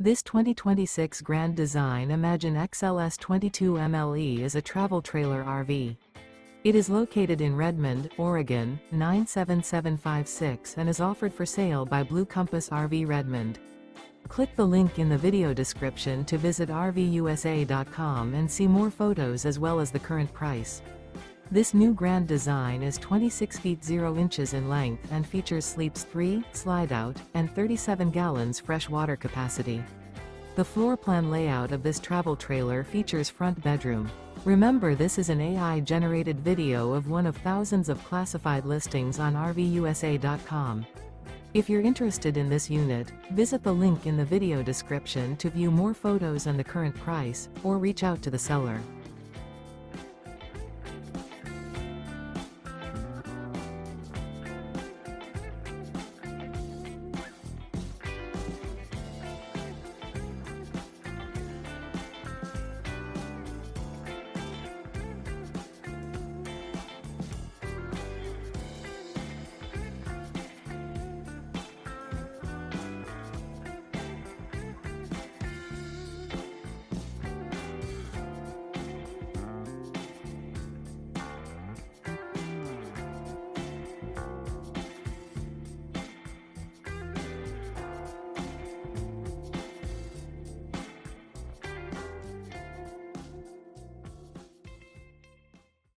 This 2026 Grand Design Imagine XLS 22 MLE is a travel trailer RV. It is located in Redmond, Oregon, 97756 and is offered for sale by Blue Compass RV Redmond. Click the link in the video description to visit RVUSA.com and see more photos as well as the current price. This new Grand Design is 26 feet 0 inches in length and features sleeps 3, Slideout, and 37 gallons fresh water capacity. The floor plan layout of this travel trailer features front bedroom. Remember, this is an AI-generated video of one of thousands of classified listings on RVUSA.com. If you're interested in this unit, visit the link in the video description to view more photos and the current price, or reach out to the seller.